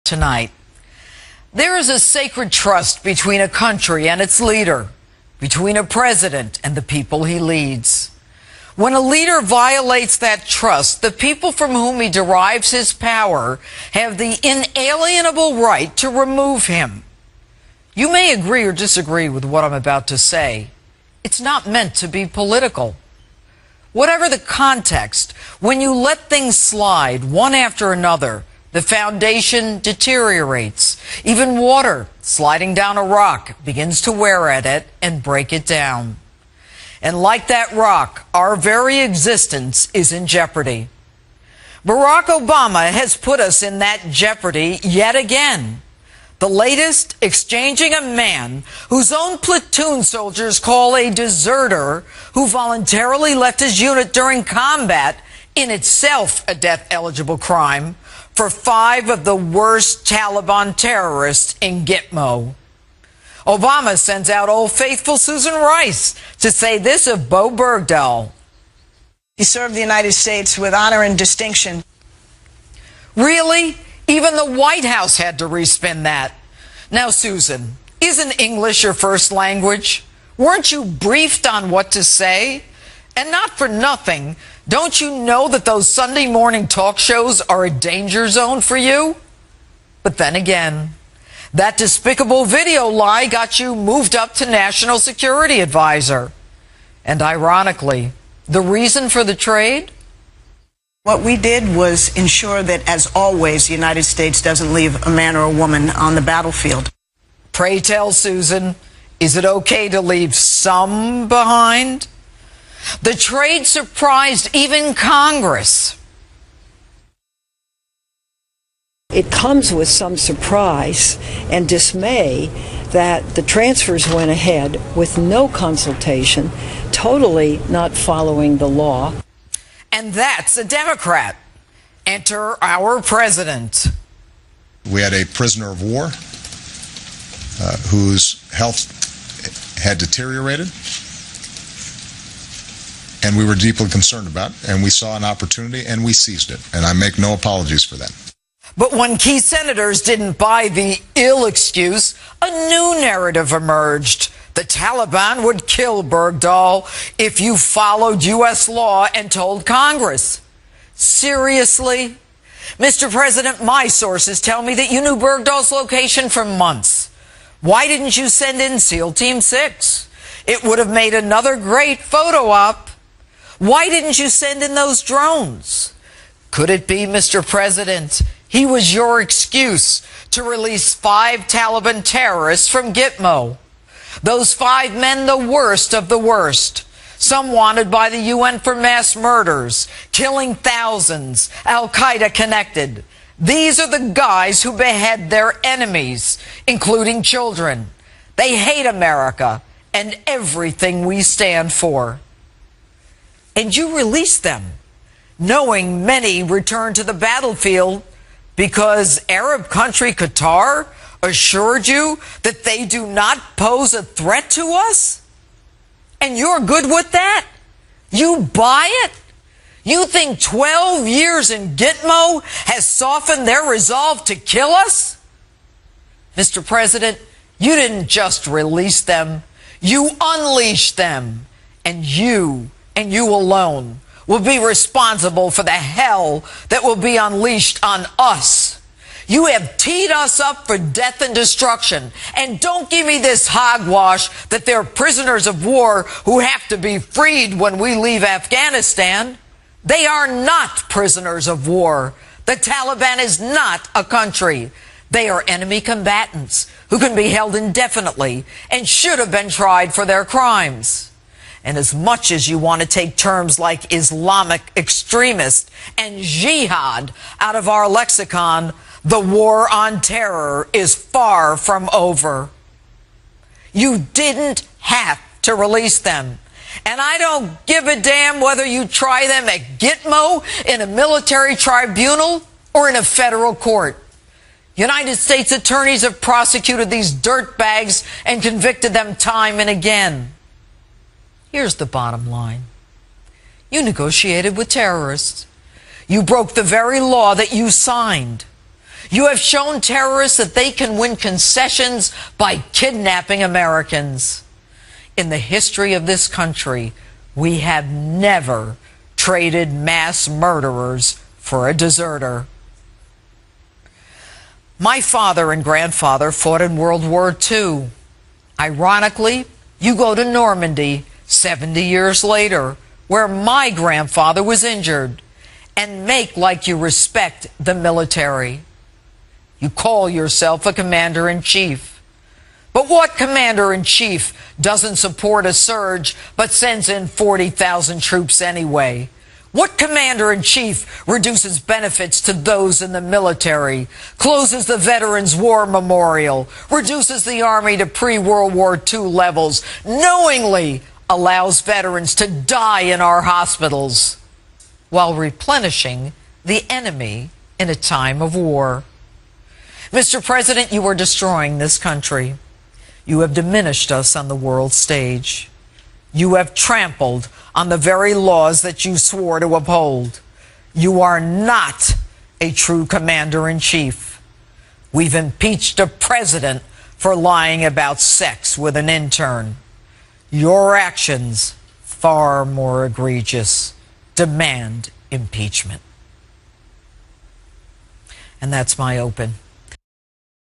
tonight. There is a sacred trust between a country and its leader, between a president and the people he leads. When a leader violates that trust, the people from whom he derives his power have the inalienable right to remove him. You may agree or disagree with what I'm about to say. It's not meant to be political. Whatever the context, when you let things slide one after another, the foundation deteriorates. Even water sliding down a rock begins to wear at it and break it down. And like that rock, our very existence is in jeopardy. Barack Obama has put us in that jeopardy yet again. The latest, exchanging a man whose own platoon soldiers call a deserter, who voluntarily left his unit during combat, in itself a death-eligible crime, for 5 of the worst Taliban terrorists in Gitmo. Obama sends out Old Faithful Susan Rice to say this of Bo Bergdahl. He served the United States with honor and distinction. Really? Even the White House had to respin that. Now, Susan, isn't English your first language? Weren't you briefed on what to say? And not for nothing, don't you know that those Sunday morning talk shows are a danger zone for you? But then again, that despicable video lie got you moved up to National Security Advisor. And ironically, the reason for the trade? What we did was ensure that, as always, the United States doesn't leave a man or a woman on the battlefield. Pray tell, Susan, is it okay to leave some behind? The trade surprised even Congress. It comes with some surprise and dismay that the transfers went ahead with no consultation, totally not following the law. And that's a Democrat. Enter our president. We had a prisoner of war whose health had deteriorated, and we were deeply concerned about it, and we saw an opportunity, and we seized it, and I make no apologies for that. But when key senators didn't buy the ill excuse, a new narrative emerged. The Taliban would kill Bergdahl if you followed U.S. law and told Congress. Seriously? Mr. President, my sources tell me that you knew Bergdahl's location for months. Why didn't you send in SEAL Team 6? It would have made another great photo op. Why didn't you send in those drones? Could it be, Mr. President, he was your excuse to release 5 Taliban terrorists from Gitmo? Those 5 men, the worst of the worst. Some wanted by the UN for mass murders, killing thousands, Al-Qaeda connected. These are the guys who behead their enemies, including children. They hate America and everything we stand for. And you released them, knowing many returned to the battlefield because Arab country Qatar assured you that they do not pose a threat to us? And you're good with that? You buy it? You think 12 years in Gitmo has softened their resolve to kill us? Mr. President, you didn't just release them. You unleashed them. And you alone will be responsible for the hell that will be unleashed on us. You have teed us up for death and destruction. And don't give me this hogwash that they're prisoners of war who have to be freed when we leave Afghanistan. They are not prisoners of war. The Taliban is not a country. They are enemy combatants who can be held indefinitely and should have been tried for their crimes. And as much as you want to take terms like Islamic extremist and jihad out of our lexicon, the war on terror is far from over. You didn't have to release them. And I don't give a damn whether you try them at Gitmo, in a military tribunal, or in a federal court. United States attorneys have prosecuted these dirtbags and convicted them time and again. Here's the bottom line. You negotiated with terrorists. You broke the very law that you signed. You have shown terrorists that they can win concessions by kidnapping Americans. In the history of this country, we have never traded mass murderers for a deserter. My father and grandfather fought in World War II. Ironically, you go to Normandy 70 years later, where my grandfather was injured, and make like you respect the military. You call yourself a commander-in-chief. But what commander-in-chief doesn't support a surge but sends in 40,000 troops anyway? What commander-in-chief reduces benefits to those in the military, closes the Veterans War Memorial, reduces the Army to pre-World War II levels, knowingly allows veterans to die in our hospitals, while replenishing the enemy in a time of war? Mr. President, you are destroying this country. You have diminished us on the world stage. You have trampled on the very laws that you swore to uphold. You are not a true commander-in-chief. We've impeached a president for lying about sex with an intern. Your actions, far more egregious, demand impeachment. And that's my open.